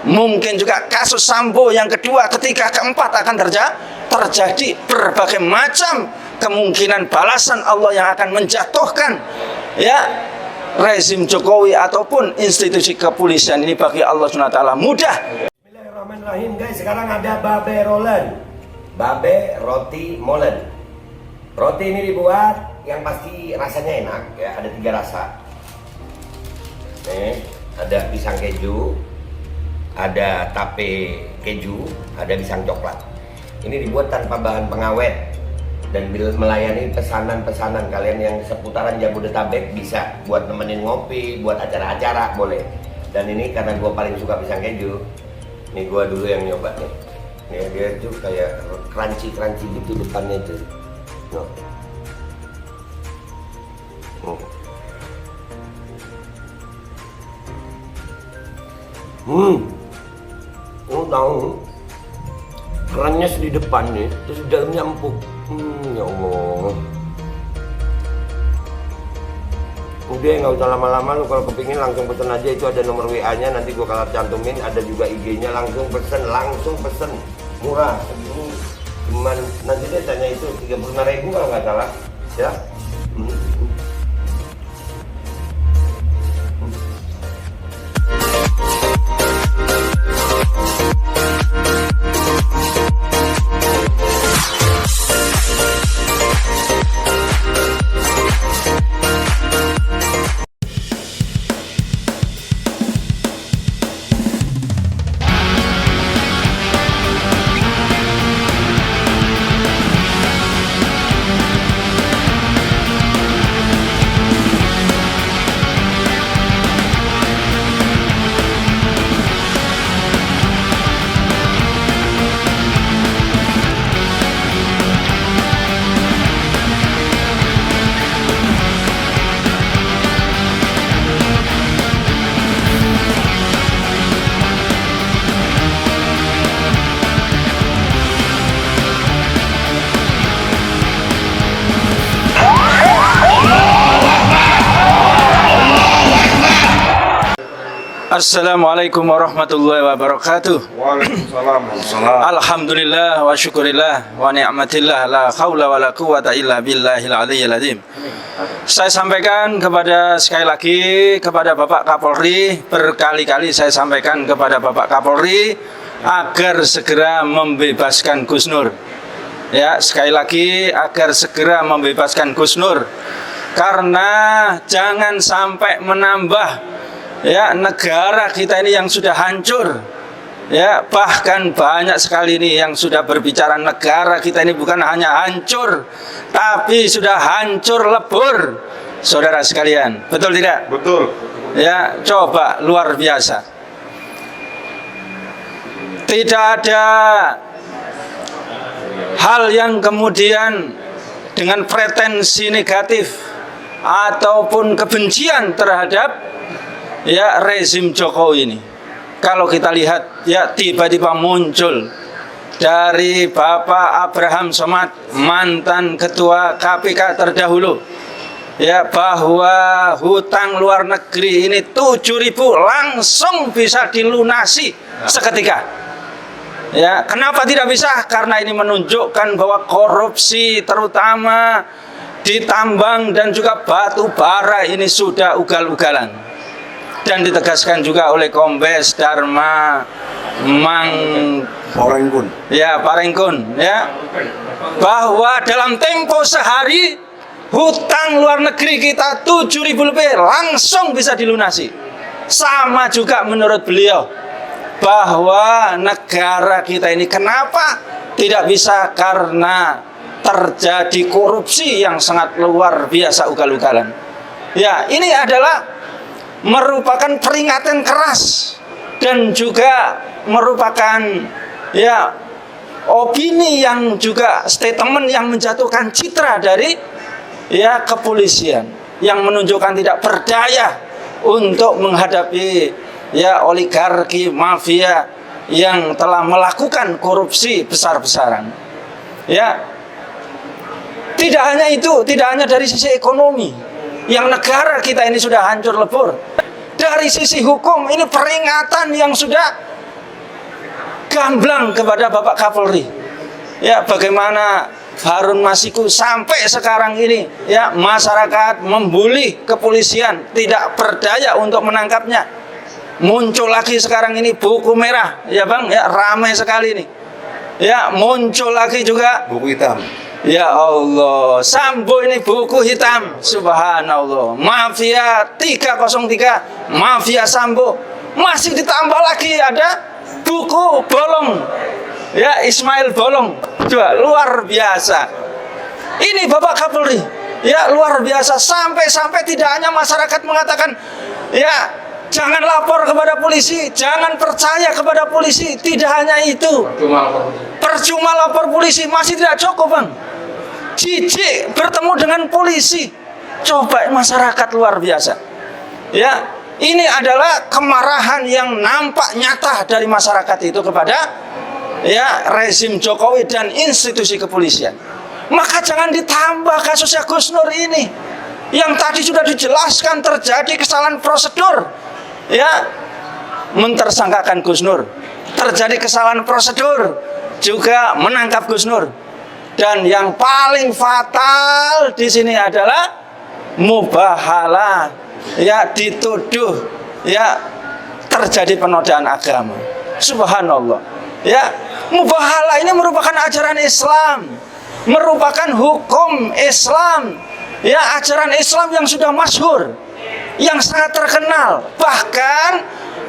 Mungkin juga kasus Sambo yang kedua, ketiga, keempat akan terjadi berbagai macam kemungkinan balasan Allah yang akan menjatuhkan ya rezim Jokowi ataupun institusi kepolisian ini bagi Allah SWT mudah. Bismillahirrahmanirrahim guys, sekarang ada babe rolen, babe roti molen. Roti ini dibuat yang pasti rasanya enak ya, ada 3 rasa. Nih, ada pisang keju, ada tape keju, ada pisang coklat. Ini dibuat tanpa bahan pengawet dan melayani pesanan-pesanan kalian yang seputaran Jabodetabek, bisa buat nemenin ngopi, buat acara-acara boleh. Dan ini karena gue paling suka pisang keju, nih gue dulu yang nyoba nih. Nih dia tuh kayak crunchy gitu depannya tuh. Oh tahu, kerannya di depan nih, terus di dalamnya empuk. Ya Allah. Udah nggak usah lama-lama, lu kalau kepingin langsung pesen aja, itu ada nomor WA-nya, nanti gua kalau cantumin, ada juga IG-nya, langsung pesen, murah. Ini cuman nanti dia tanya itu 35.000 kalau nggak salah, ya. Assalamualaikum warahmatullahi wabarakatuh. Waalaikumsalam. Alhamdulillah wa syukurillah wa ni'matillah, la khawla wa la quwata illa billahil aliyyil azim. Saya sampaikan sekali lagi kepada Bapak Kapolri, berkali-kali saya sampaikan kepada Bapak Kapolri agar segera membebaskan Gus Nur. Ya, sekali lagi agar segera membebaskan Gus Nur, karena jangan sampai menambah ya negara kita ini yang sudah hancur. Ya, bahkan banyak sekali ini yang sudah berbicara negara kita ini bukan hanya hancur, tapi sudah hancur lebur, saudara sekalian. Betul tidak? Betul. Ya, coba, luar biasa. Tidak ada hal yang kemudian dengan pretensi negatif ataupun kebencian terhadap ya rezim Jokowi ini. Kalau kita lihat ya, tiba-tiba muncul dari Bapak Abraham Samad, mantan ketua KPK terdahulu, ya, bahwa hutang luar negeri ini 7.000 langsung bisa dilunasi seketika. Ya, kenapa tidak bisa? Karena ini menunjukkan bahwa korupsi terutama di tambang dan juga batu bara ini sudah ugal-ugalan. Dan ditegaskan juga oleh Kombes Dharma Parengkun. Ya, Parengkun, ya, bahwa dalam tempo sehari hutang luar negeri kita 7.000 lebih langsung bisa dilunasi. Sama juga menurut beliau bahwa negara kita ini kenapa tidak bisa, karena terjadi korupsi yang sangat luar biasa, ugal-ugalan. Ya, ini adalah merupakan peringatan keras dan juga merupakan ya opini yang juga statement yang menjatuhkan citra dari ya kepolisian, yang menunjukkan tidak berdaya untuk menghadapi ya oligarki mafia yang telah melakukan korupsi besar-besaran. Ya, tidak hanya itu, tidak hanya dari sisi ekonomi yang negara kita ini sudah hancur lebur. Dari sisi hukum ini peringatan yang sudah gamblang kepada Bapak Kapolri. Ya, bagaimana Harun Masiku sampai sekarang ini ya masyarakat membuli kepolisian, tidak berdaya untuk menangkapnya. Muncul lagi sekarang ini buku merah, ya Bang, ya ramai sekali ini. Ya, muncul lagi juga buku hitam. Ya Allah, Sambo ini buku hitam. Subhanallah. Mafia 303, Mafia Sambo. Masih ditambah lagi ada buku Bolong. Ya, Ismail Bolong. Coba, luar biasa. Ini Bapak Kapolri. Ya, luar biasa. Sampai-sampai tidak hanya masyarakat mengatakan, ya, jangan lapor kepada polisi, jangan percaya kepada polisi. Tidak hanya itu. Percuma lapor polisi, masih tidak cukup, Bang. Jijik bertemu dengan polisi. Coba, masyarakat luar biasa. Ya, ini adalah kemarahan yang nampak nyata dari masyarakat itu kepada ya rezim Jokowi dan institusi kepolisian. Maka jangan ditambah kasusnya Gus Nur ini. Yang tadi sudah dijelaskan terjadi kesalahan prosedur. Ya, mentersangkakan Gus Nur. Terjadi kesalahan prosedur, juga menangkap Gus Nur. Dan yang paling fatal di sini adalah mubahalah, ya dituduh ya terjadi penodaan agama. Subhanallah. Ya, mubahalah ini merupakan ajaran Islam, merupakan hukum Islam. Ya, ajaran Islam yang sudah masyhur, yang sangat terkenal. Bahkan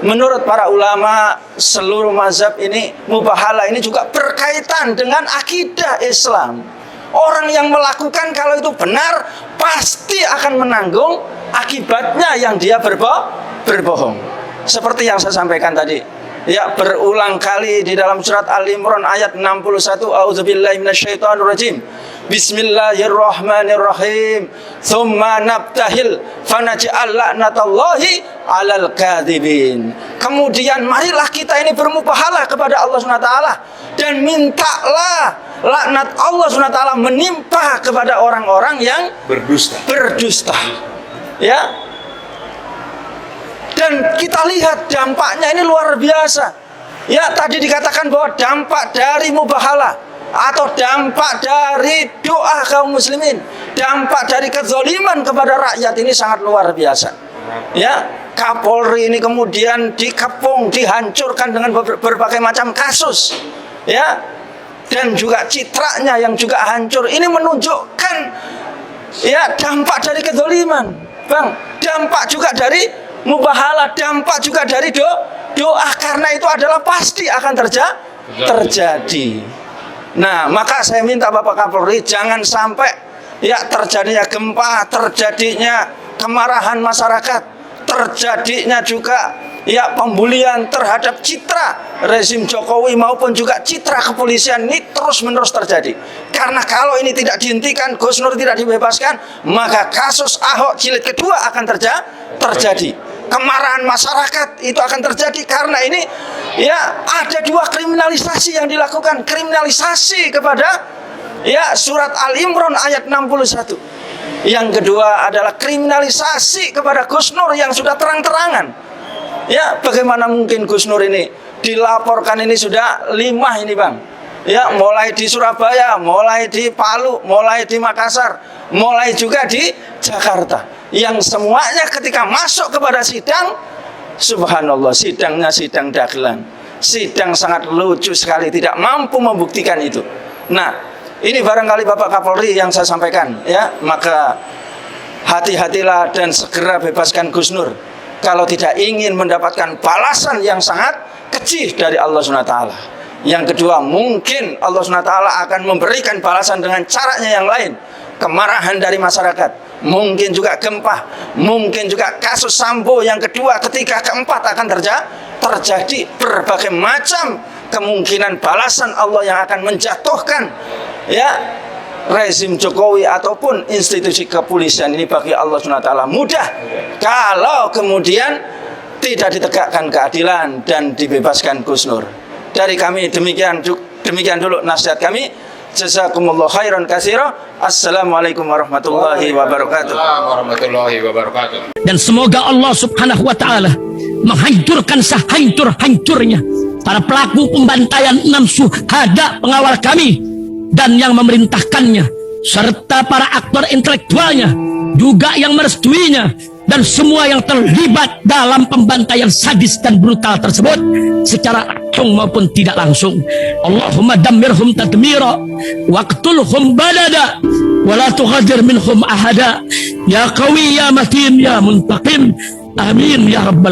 menurut para ulama seluruh mazhab ini, mubahalah ini juga berkaitan dengan akidah Islam. Orang yang melakukan kalau itu benar pasti akan menanggung akibatnya yang dia berbohong. Seperti yang saya sampaikan tadi, ya berulang kali di dalam surat Al-Imran ayat 61, A'udzubillahi minasyaitonirrajim. Bismillahirrahmanirrahim. Tsumma nabtahil fanaj'al la'natallahi 'alal kadzibin. Kemudian marilah kita ini bermubahalah kepada Allah SWT dan mintalah laknat Allah SWT menimpa kepada orang-orang yang berdusta. Ya. Dan kita lihat dampaknya ini luar biasa. Ya, tadi dikatakan bahwa dampak dari mubahalah atau dampak dari doa kaum muslimin, dampak dari kezaliman kepada rakyat ini sangat luar biasa. Ya, Kapolri ini kemudian dikepung, dihancurkan dengan berbagai macam kasus. Ya, dan juga citranya yang juga hancur. Ini menunjukkan ya dampak dari kezaliman, Bang. Dampak juga dari mubahalah, dampak juga dari doa, karena itu adalah pasti akan terjadi. Nah, maka saya minta Bapak Kapolri jangan sampai ya terjadinya gempa, terjadinya kemarahan masyarakat, terjadinya juga ya pembulian terhadap citra rezim Jokowi maupun juga citra kepolisian ini terus-menerus terjadi. Karena kalau ini tidak dihentikan, Gus Nur tidak dibebaskan, maka kasus Ahok jilid kedua akan terjadi. Kemarahan masyarakat itu akan terjadi karena ini ya ada dua kriminalisasi yang dilakukan. Kriminalisasi kepada ya surat Al-Imran ayat 61. Yang kedua adalah kriminalisasi kepada Gus Nur yang sudah terang-terangan. Ya, bagaimana mungkin Gus Nur ini dilaporkan ini sudah 5 ini, Bang. Ya, mulai di Surabaya, mulai di Palu, mulai di Makassar, mulai juga di Jakarta. Yang semuanya ketika masuk kepada sidang, subhanallah, sidangnya sidang dagelan. Sidang sangat lucu sekali, tidak mampu membuktikan itu. Nah, ini barangkali Bapak Kapolri yang saya sampaikan, ya. Maka hati-hatilah dan segera bebaskan Gus Nur. Kalau tidak ingin mendapatkan balasan yang sangat keji dari Allah SWT. Yang kedua, mungkin Allah SWT akan memberikan balasan dengan caranya yang lain. Kemarahan dari masyarakat, mungkin juga gempa, mungkin juga kasus Sambo yang kedua, ketiga, keempat akan terjadi berbagai macam kemungkinan balasan Allah yang akan menjatuhkan ya rezim Jokowi ataupun institusi kepolisian ini bagi Allah SWT mudah kalau kemudian tidak ditegakkan keadilan dan dibebaskan Gus Nur. Dari kami demikian dulu nasihat kami. Jazakumullah khairan katsira. Assalamualaikum warahmatullahi wabarakatuh. Dan semoga Allah Subhanahu wa taala menghancurkan sehancur-hancurnya para pelaku pembantaian 6 syuhada pengawal kami dan yang memerintahkannya, serta para aktor intelektualnya, juga yang merestuinya, dan semua yang terlibat dalam pembantaian sadis dan brutal tersebut secara langsung maupun tidak langsung. Allahumma dammirhum tadmira waqtulhum badada wala tughadir minhum ahada ya qawi ya matin ya muntaqim amin ya rabbal